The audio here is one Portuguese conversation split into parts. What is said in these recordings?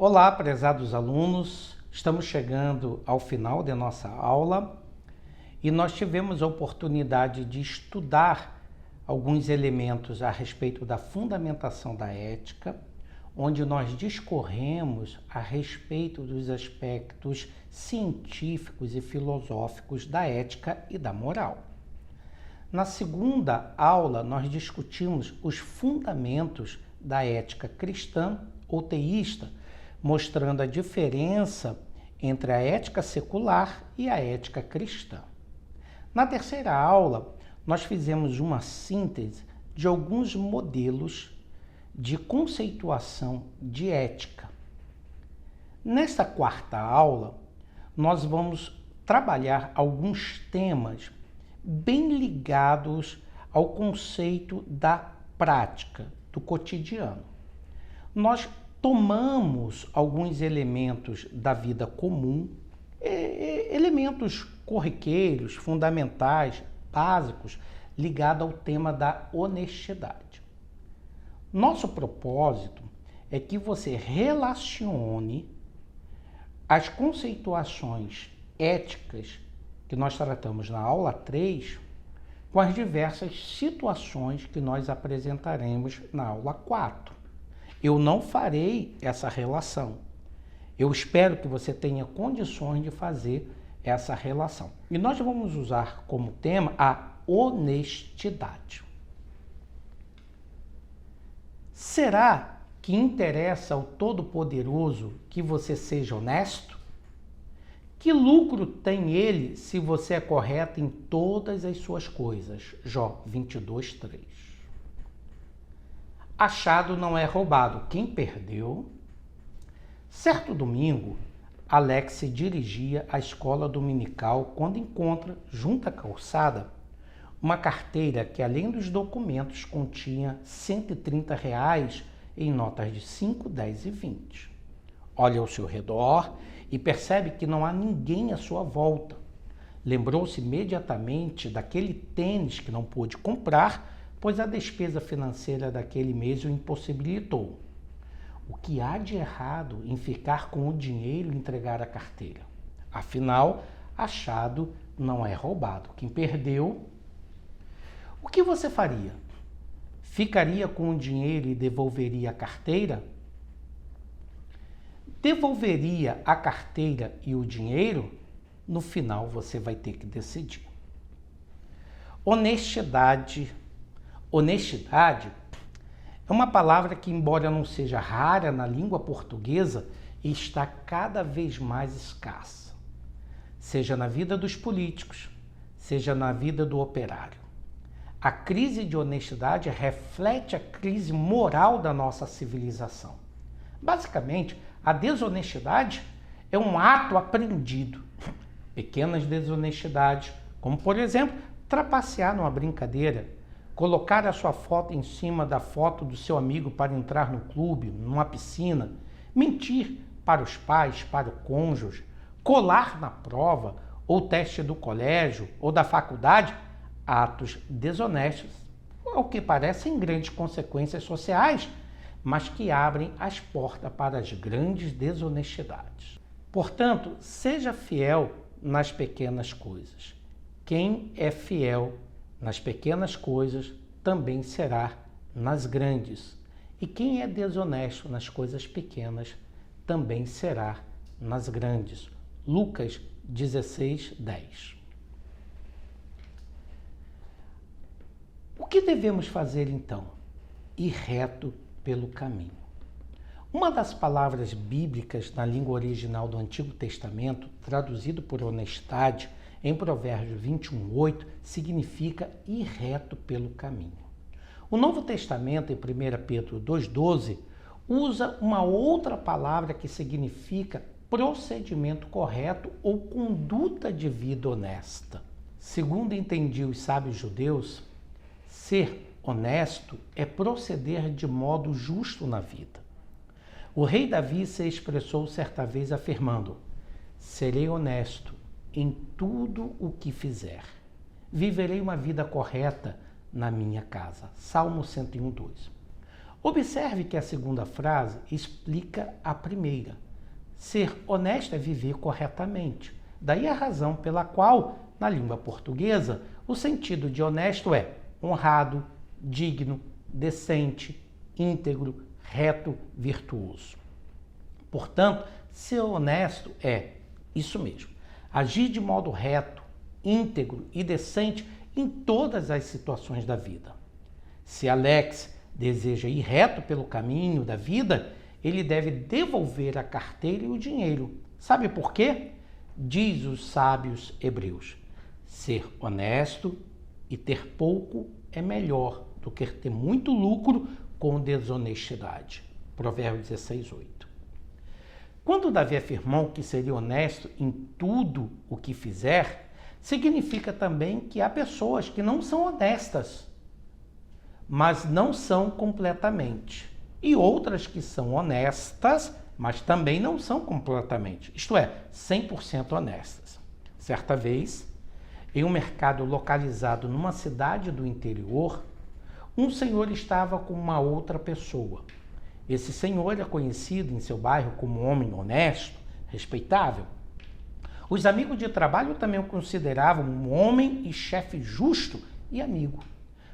Olá, prezados alunos, estamos chegando ao final de nossa aula e nós tivemos a oportunidade de estudar alguns elementos a respeito da fundamentação da ética, onde nós discorremos a respeito dos aspectos científicos e filosóficos da ética e da moral. Na segunda aula, nós discutimos os fundamentos da ética cristã ou teísta, mostrando a diferença entre a ética secular e a ética cristã. Na terceira aula, nós fizemos uma síntese de alguns modelos de conceituação de ética. Nesta quarta aula, nós vamos trabalhar alguns temas bem ligados ao conceito da prática, do cotidiano. Nós tomamos alguns elementos da vida comum, elementos corriqueiros, fundamentais, básicos, ligados ao tema da honestidade. Nosso propósito é que você relacione as conceituações éticas que nós tratamos na aula 3 com as diversas situações que nós apresentaremos na aula 4. Eu não farei essa relação. Eu espero que você tenha condições de fazer essa relação. E nós vamos usar como tema a honestidade. Será que interessa ao Todo-Poderoso que você seja honesto? Que lucro tem ele se você é correto em todas as suas coisas? Jó 22:3. Achado não é roubado. Quem perdeu? Certo domingo, Alex se dirigia à escola dominical quando encontra, junto à calçada, uma carteira que, além dos documentos, continha R$ 130 em notas de 5, 10 e 20. Olha ao seu redor e percebe que não há ninguém à sua volta. Lembrou-se imediatamente daquele tênis que não pôde comprar, pois a despesa financeira daquele mês o impossibilitou. O que há de errado em ficar com o dinheiro e entregar a carteira? Afinal, achado não é roubado. Quem perdeu? O que você faria? Ficaria com o dinheiro e devolveria a carteira? Devolveria a carteira e o dinheiro? No final, você vai ter que decidir. Honestidade é uma palavra que, embora não seja rara na língua portuguesa, está cada vez mais escassa. Seja na vida dos políticos, seja na vida do operário. A crise de honestidade reflete a crise moral da nossa civilização. Basicamente, a desonestidade é um ato aprendido. Pequenas desonestidades, como por exemplo, trapacear numa brincadeira, colocar a sua foto em cima da foto do seu amigo para entrar no clube, numa piscina, mentir para os pais, para o cônjuge, colar na prova ou teste do colégio ou da faculdade, atos desonestos, ao que parecem grandes consequências sociais, mas que abrem as portas para as grandes desonestidades. Portanto, seja fiel nas pequenas coisas. Quem é fiel nas pequenas coisas também será nas grandes. E quem é desonesto nas coisas pequenas também será nas grandes. Lucas 16:10. O que devemos fazer então? Ir reto pelo caminho. Uma das palavras bíblicas na língua original do Antigo Testamento, traduzido por honestidade, em Provérbios 21:8, significa ir reto pelo caminho. O Novo Testamento, em 1 Pedro 2:12, usa uma outra palavra que significa procedimento correto ou conduta de vida honesta. Segundo entendi os sábios judeus, ser honesto é proceder de modo justo na vida. O rei Davi se expressou certa vez afirmando: serei honesto em tudo o que fizer. Viverei uma vida correta na minha casa. Salmo 101:2. Observe que a segunda frase explica a primeira. Ser honesto é viver corretamente. Daí a razão pela qual, na língua portuguesa, o sentido de honesto é honrado, digno, decente, íntegro, reto, virtuoso. Portanto, ser honesto é isso mesmo, agir de modo reto, íntegro e decente em todas as situações da vida. Se Alex deseja ir reto pelo caminho da vida, ele deve devolver a carteira e o dinheiro. Sabe por quê? Diz os sábios hebreus: ser honesto e ter pouco é melhor do que ter muito lucro com desonestidade. Provérbios 16:8. Quando Davi afirmou que seria honesto em tudo o que fizer, significa também que há pessoas que não são honestas, mas não são completamente. E outras que são honestas, mas também não são completamente, isto é, 100% honestas. Certa vez, em um mercado localizado numa cidade do interior, um senhor estava com uma outra pessoa. Esse senhor é conhecido em seu bairro como um homem honesto, respeitável. Os amigos de trabalho também o consideravam um homem e chefe justo e amigo.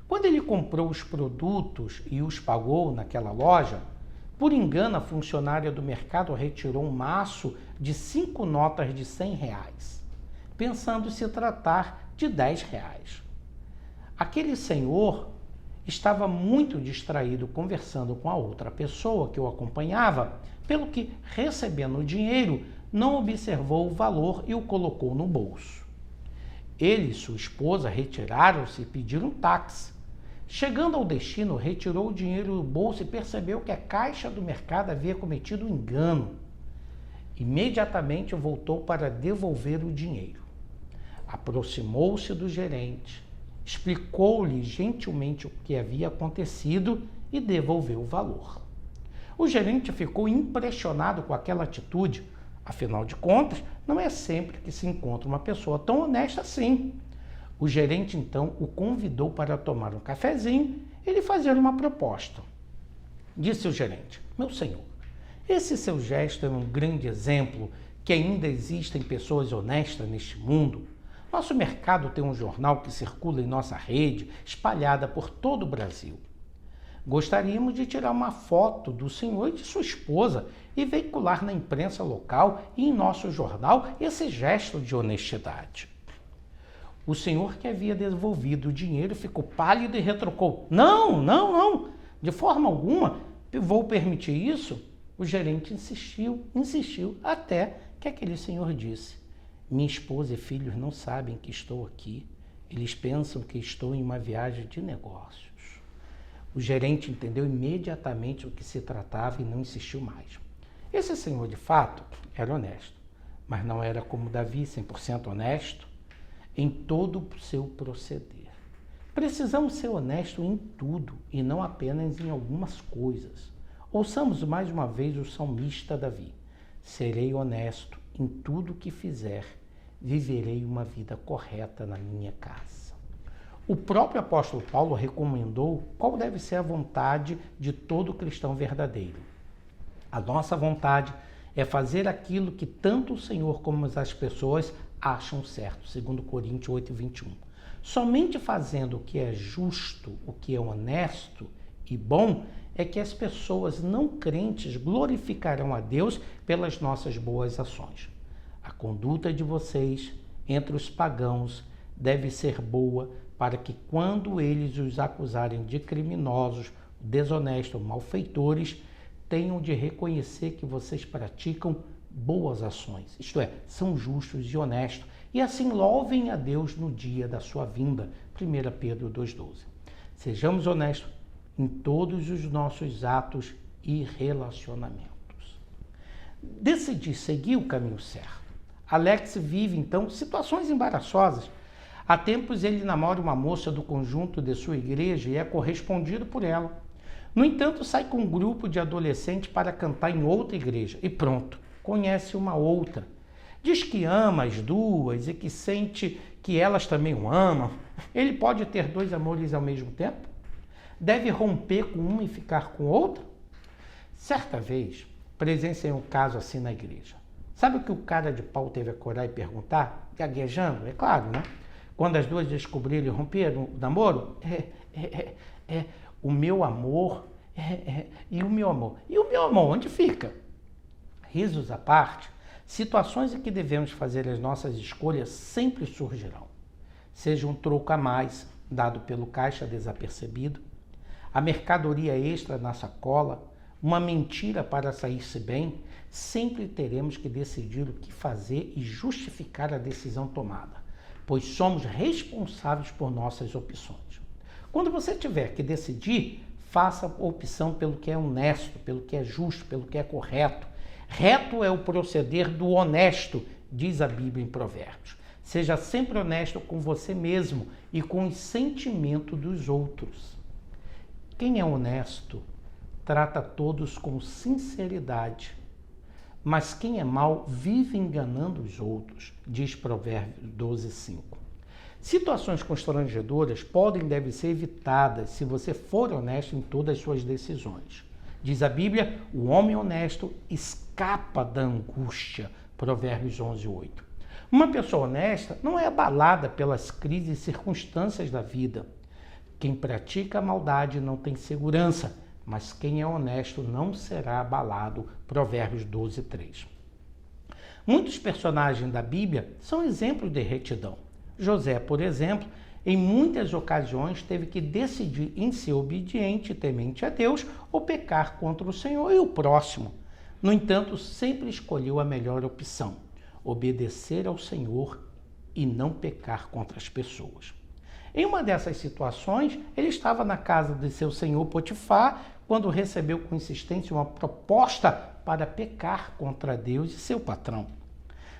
Quando ele comprou os produtos e os pagou naquela loja, por engano a funcionária do mercado retirou um maço de 5 notas de R$100, pensando se tratar de R$10. Aquele senhor estava muito distraído conversando com a outra pessoa que o acompanhava, pelo que, recebendo o dinheiro, não observou o valor e o colocou no bolso. Ele e sua esposa retiraram-se e pediram um táxi. Chegando ao destino, retirou o dinheiro do bolso e percebeu que a caixa do mercado havia cometido um engano. Imediatamente voltou para devolver o dinheiro. Aproximou-se do gerente, explicou-lhe gentilmente o que havia acontecido e devolveu o valor. O gerente ficou impressionado com aquela atitude. Afinal de contas, não é sempre que se encontra uma pessoa tão honesta assim. O gerente, então, o convidou para tomar um cafezinho e lhe fazer uma proposta. Disse o gerente: meu senhor, esse seu gesto é um grande exemplo que ainda existem pessoas honestas neste mundo. Nosso mercado tem um jornal que circula em nossa rede, espalhada por todo o Brasil. Gostaríamos de tirar uma foto do senhor e de sua esposa e veicular na imprensa local e em nosso jornal esse gesto de honestidade. O senhor que havia devolvido o dinheiro ficou pálido e retrucou: não, de forma alguma vou permitir isso. O gerente insistiu, até que aquele senhor disse: minha esposa e filhos não sabem que estou aqui. Eles pensam que estou em uma viagem de negócios. O gerente entendeu imediatamente o que se tratava e não insistiu mais. Esse senhor, de fato, era honesto, mas não era como Davi, 100% honesto em todo o seu proceder. Precisamos ser honestos em tudo e não apenas em algumas coisas. Ouçamos mais uma vez o salmista Davi: serei honesto em tudo que fizer, viverei uma vida correta na minha casa. O próprio apóstolo Paulo recomendou qual deve ser a vontade de todo cristão verdadeiro. A nossa vontade é fazer aquilo que tanto o Senhor como as pessoas acham certo, segundo Coríntios 8:21. Somente fazendo o que é justo, o que é honesto e bom, é que as pessoas não crentes glorificarão a Deus pelas nossas boas ações. A conduta de vocês entre os pagãos deve ser boa, para que quando eles os acusarem de criminosos, desonestos, malfeitores, tenham de reconhecer que vocês praticam boas ações, isto é, são justos e honestos, e assim louvem a Deus no dia da sua vinda. 1 Pedro 2,12. Sejamos honestos em todos os nossos atos e relacionamentos. Decidi seguir o caminho certo. Alex vive, então, situações embaraçosas. Há tempos ele namora uma moça do conjunto de sua igreja e é correspondido por ela. No entanto, sai com um grupo de adolescentes para cantar em outra igreja e pronto, conhece uma outra. Diz que ama as duas e que sente que elas também o amam. Ele pode ter dois amores ao mesmo tempo? deve romper com uma e ficar com outra? Certa vez, presenciei um caso assim na igreja. Sabe o que o cara de pau teve a coragem de perguntar? Gaguejando, é claro, né? Quando as duas descobriram e romperam o namoro, o meu amor, e o meu amor? E o meu amor, onde fica? Risos à parte, situações em que devemos fazer as nossas escolhas sempre surgirão. Seja um troco a mais, dado pelo caixa desapercebido, a mercadoria extra na sacola, uma mentira para sair-se bem, sempre teremos que decidir o que fazer e justificar a decisão tomada, pois somos responsáveis por nossas opções. Quando você tiver que decidir, faça a opção pelo que é honesto, pelo que é justo, pelo que é correto. Reto é o proceder do honesto, diz a Bíblia em Provérbios. Seja sempre honesto com você mesmo e com o sentimento dos outros. Quem é honesto trata todos com sinceridade, mas quem é mau vive enganando os outros, diz Provérbios 12:5. Situações constrangedoras podem e devem ser evitadas se você for honesto em todas as suas decisões. Diz a Bíblia, o homem honesto escapa da angústia, Provérbios 11:8. Uma pessoa honesta não é abalada pelas crises e circunstâncias da vida. Quem pratica a maldade não tem segurança, mas quem é honesto não será abalado, Provérbios 12:3. Muitos personagens da Bíblia são exemplos de retidão. José, por exemplo, em muitas ocasiões teve que decidir em ser obediente e temente a Deus ou pecar contra o Senhor e o próximo. No entanto, sempre escolheu a melhor opção, obedecer ao Senhor e não pecar contra as pessoas. Em uma dessas situações, ele estava na casa de seu senhor Potifar, quando recebeu com insistência uma proposta para pecar contra Deus e seu patrão.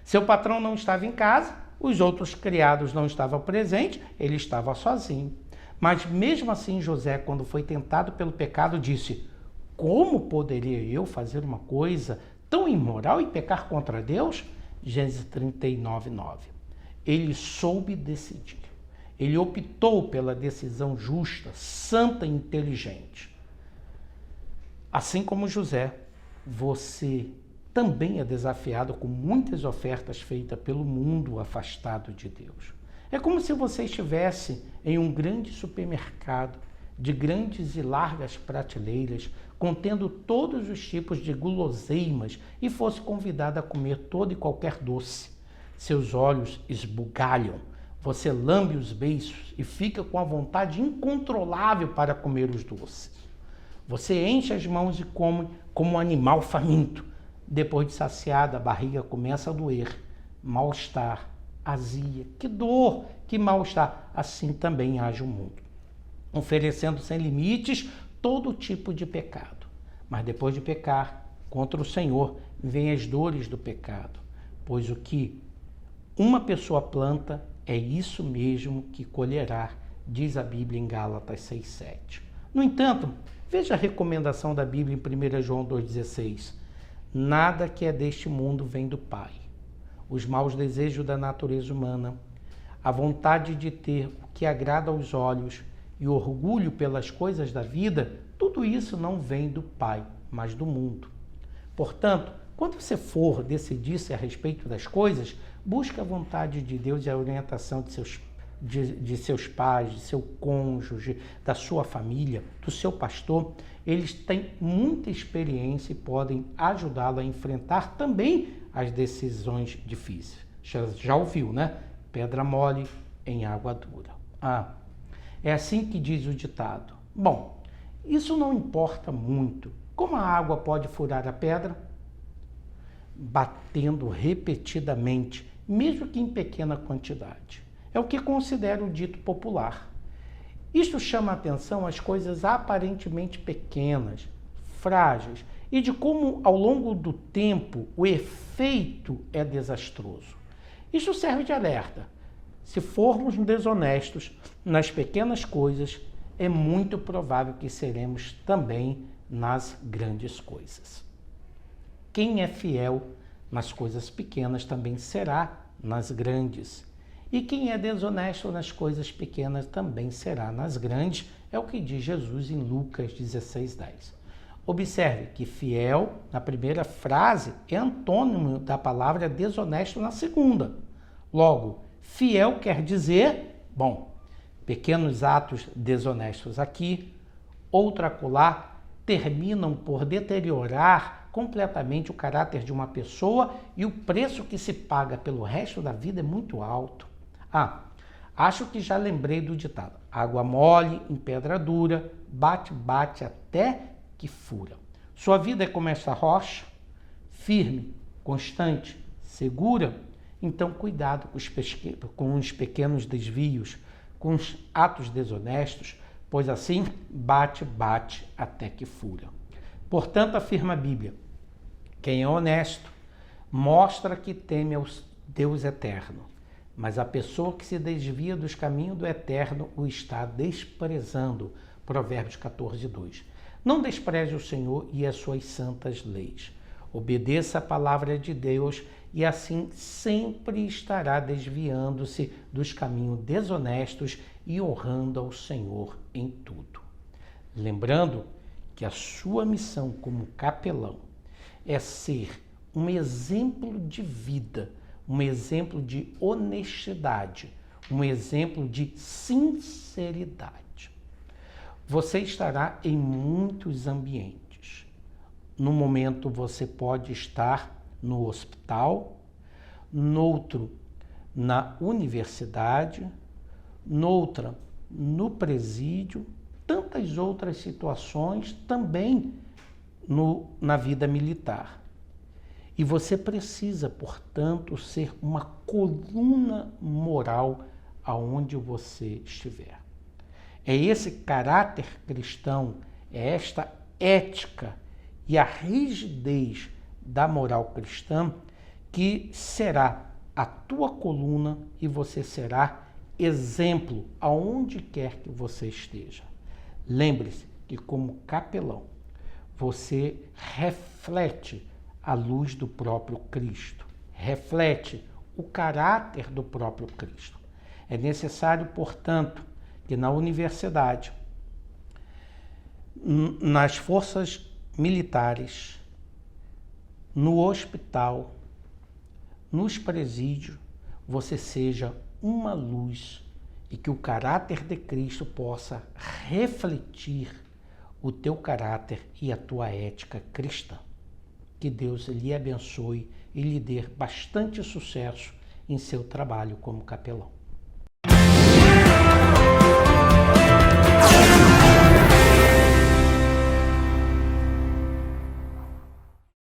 Seu patrão não estava em casa, os outros criados não estavam presentes, ele estava sozinho. Mas mesmo assim, José, quando foi tentado pelo pecado, disse: como poderia eu fazer uma coisa tão imoral e pecar contra Deus? Gênesis 39:9. Ele soube decidir. Ele optou pela decisão justa, santa e inteligente. Assim como José, você também é desafiado com muitas ofertas feitas pelo mundo afastado de Deus. É como se você estivesse em um grande supermercado, de grandes e largas prateleiras, contendo todos os tipos de guloseimas e fosse convidado a comer todo e qualquer doce. Seus olhos esbugalham, você lambe os beiços e fica com a vontade incontrolável para comer os doces. Você enche as mãos e come como um animal faminto. Depois de saciada, a barriga começa a doer. Mal-estar, azia, que dor, que mal-estar. Assim também age o mundo, oferecendo sem limites todo tipo de pecado. Mas depois de pecar contra o Senhor, vêm as dores do pecado, pois o que uma pessoa planta é isso mesmo que colherá, diz a Bíblia em Gálatas 6:7. No entanto, veja a recomendação da Bíblia em 1 João 2,16. Nada que é deste mundo vem do Pai. Os maus desejos da natureza humana, a vontade de ter o que agrada aos olhos e o orgulho pelas coisas da vida, tudo isso não vem do Pai, mas do mundo. Portanto, quando você for decidir-se a respeito das coisas, busque a vontade de Deus e a orientação de seus pais, de seu cônjuge, da sua família, do seu pastor. Eles têm muita experiência e podem ajudá-lo a enfrentar também as decisões difíceis. Já ouviu, né? Pedra mole em água dura. É assim que diz o ditado. Bom, isso não importa muito. Como a água pode furar a pedra? Batendo repetidamente, mesmo que em pequena quantidade. É o que considero o dito popular. Isto chama a atenção às coisas aparentemente pequenas, frágeis, e de como, ao longo do tempo, o efeito é desastroso. Isto serve de alerta. Se formos desonestos nas pequenas coisas, é muito provável que seremos também nas grandes coisas. Quem é fiel nas coisas pequenas também será nas grandes. E quem é desonesto nas coisas pequenas também será nas grandes, é o que diz Jesus em Lucas 16:10. Observe que fiel, na primeira frase, é antônimo da palavra desonesto na segunda. Logo, fiel quer dizer, pequenos atos desonestos aqui, outro acolá, terminam por deteriorar completamente o caráter de uma pessoa e o preço que se paga pelo resto da vida é muito alto. Acho que já lembrei do ditado: água mole em pedra dura, bate, bate até que fura. Sua vida é como essa rocha, firme, constante, segura? Então cuidado com os pequenos desvios, com os atos desonestos, pois assim bate, bate até que fura. Portanto, afirma a Bíblia: quem é honesto mostra que teme ao Deus eterno, mas a pessoa que se desvia dos caminhos do eterno o está desprezando. Provérbios 14:2. Não despreze o Senhor e as suas santas leis. Obedeça a palavra de Deus e assim sempre estará desviando-se dos caminhos desonestos e honrando ao Senhor em tudo. Lembrando que a sua missão como capelão é ser um exemplo de vida, um exemplo de honestidade, um exemplo de sinceridade. Você estará em muitos ambientes. No momento você pode estar no hospital, noutro na universidade, noutra no presídio, tantas outras situações também na vida militar. E você precisa, portanto, ser uma coluna moral aonde você estiver. É esse caráter cristão, é esta ética e a rigidez da moral cristã que será a tua coluna e você será exemplo aonde quer que você esteja. Lembre-se que como capelão, você reflete a luz do próprio Cristo, reflete o caráter do próprio Cristo. É necessário, portanto, que na universidade, nas forças militares, no hospital, nos presídios, você seja uma luz e que o caráter de Cristo possa refletir o teu caráter e a tua ética cristã. Que Deus lhe abençoe e lhe dê bastante sucesso em seu trabalho como capelão.